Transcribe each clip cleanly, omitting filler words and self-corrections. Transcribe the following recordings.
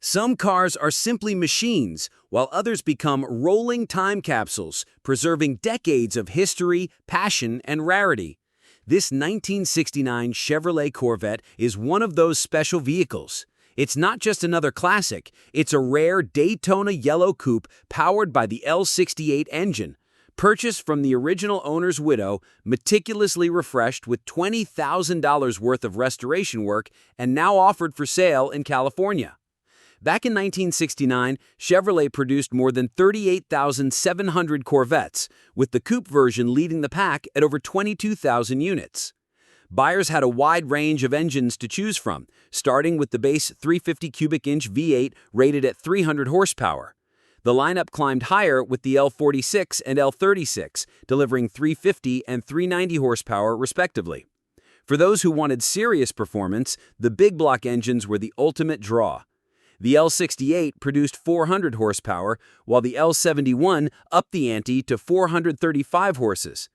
Some cars are simply machines, while others become rolling time capsules, preserving decades of history, passion, and rarity. This 1969 Chevrolet Corvette is one of those special vehicles. It's not just another classic, it's a rare Daytona Yellow coupe powered by the L68 engine. Purchased from the original owner's widow, meticulously refreshed with $20,000 worth of restoration work, and now offered for sale in California. Back in 1969, Chevrolet produced more than 38,700 Corvettes, with the coupe version leading the pack at over 22,000 units. Buyers had a wide range of engines to choose from, starting with the base 350 cubic inch V8 rated at 300 horsepower. The lineup climbed higher with the L46 and L36, delivering 350 and 390 horsepower respectively. For those who wanted serious performance, the big block engines were the ultimate draw. The L68 produced 400 horsepower, while the L71 upped the ante to 435 horses.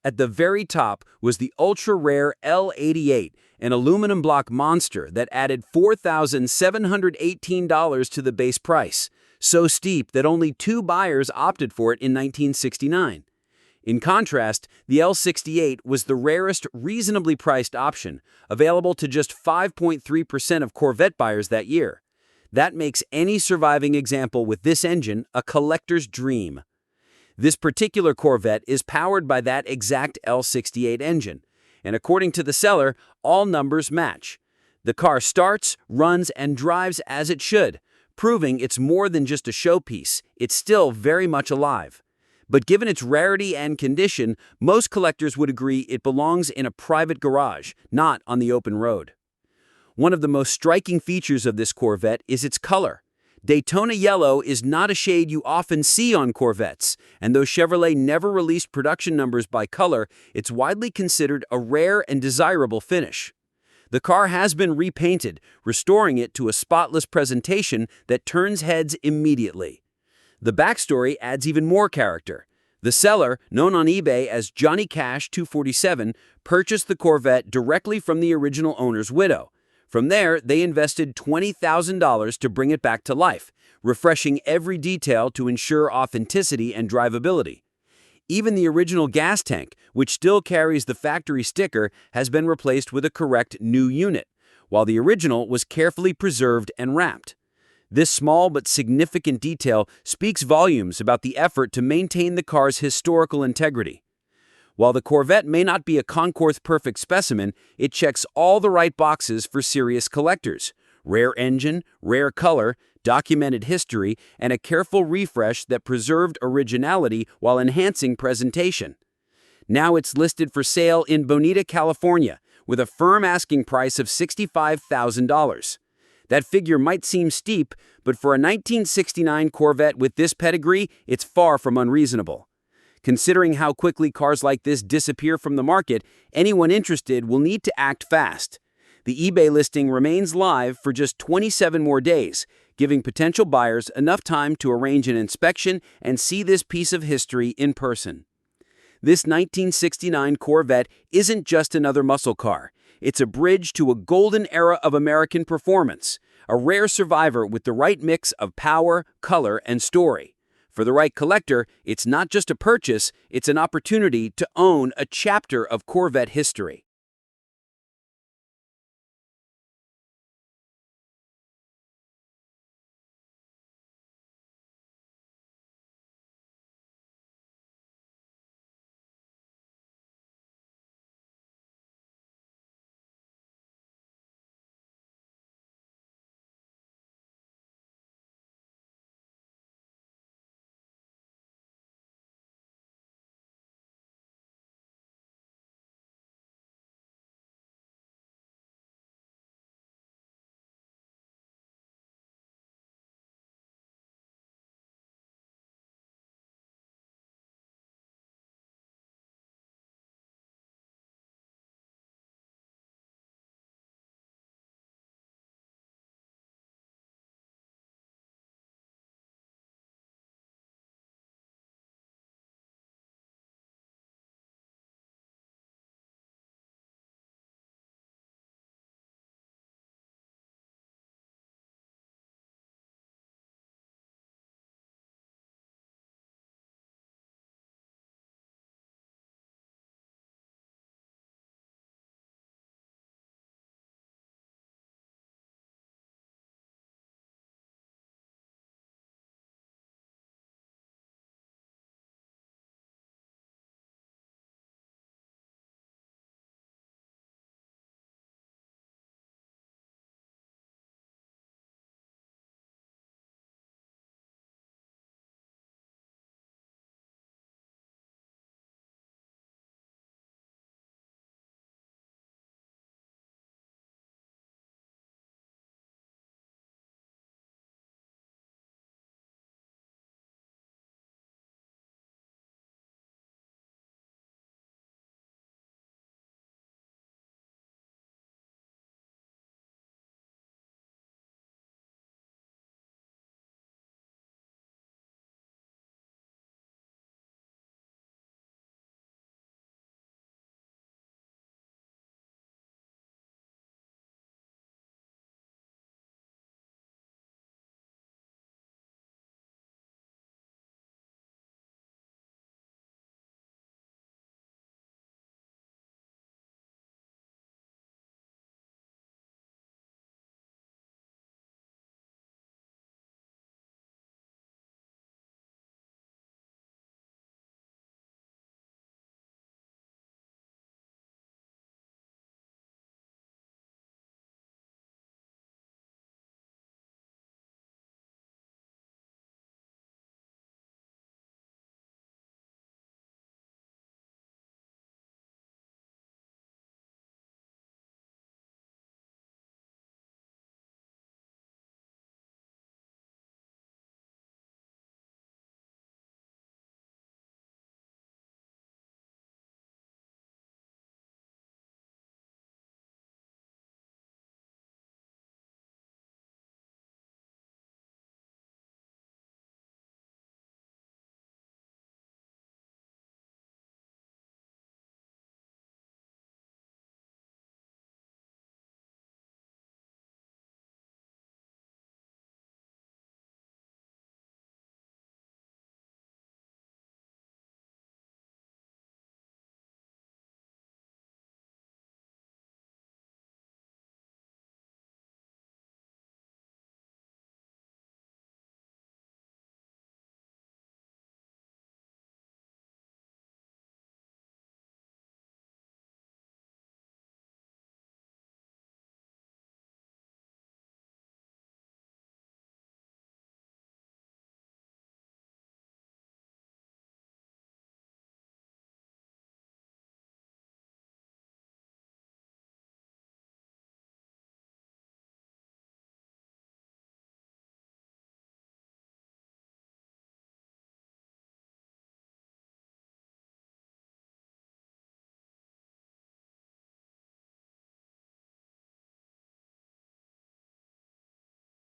At the very top was the ultra-rare L68, an aluminum block monster that added $4,718 to the base price, so steep that only 2 buyers opted for it in 1969. In contrast, the L68 was the rarest reasonably priced option, available to just 5.3% of Corvette buyers that year. That makes any surviving example with this engine a collector's dream. This particular Corvette is powered by that exact L68 engine, and according to the seller, all numbers match. The car starts, runs, and drives as it should, proving it's more than just a showpiece. It's still very much alive. But given its rarity and condition, most collectors would agree it belongs in a private garage, not on the open road. One of the most striking features of this Corvette is its color. Daytona Yellow is not a shade you often see on Corvettes, and though Chevrolet never released production numbers by color, it's widely considered a rare and desirable finish. The car has been repainted, restoring it to a spotless presentation that turns heads immediately. The backstory adds even more character. The seller, known on eBay as Johnny Cash 247, purchased the Corvette directly from the original owner's widow. From there, they invested $20,000 to bring it back to life, refreshing every detail to ensure authenticity and drivability. Even the original gas tank, which still carries the factory sticker, has been replaced with a correct new unit, while the original was carefully preserved and wrapped. This small but significant detail speaks volumes about the effort to maintain the car's historical integrity. While the Corvette may not be a concours-perfect specimen, it checks all the right boxes for serious collectors: rare engine, rare color, documented history, and a careful refresh that preserved originality while enhancing presentation. Now it's listed for sale in Bonita, California, with a firm asking price of $65,000. That figure might seem steep, but for a 1969 Corvette with this pedigree, it's far from unreasonable. Considering how quickly cars like this disappear from the market, anyone interested will need to act fast. The eBay listing remains live for just 27 more days, giving potential buyers enough time to arrange an inspection and see this piece of history in person. This 1969 Corvette isn't just another muscle car. It's a bridge to a golden era of American performance, a rare survivor with the right mix of power, color, and story. For the right collector, it's not just a purchase, it's an opportunity to own a chapter of Corvette history.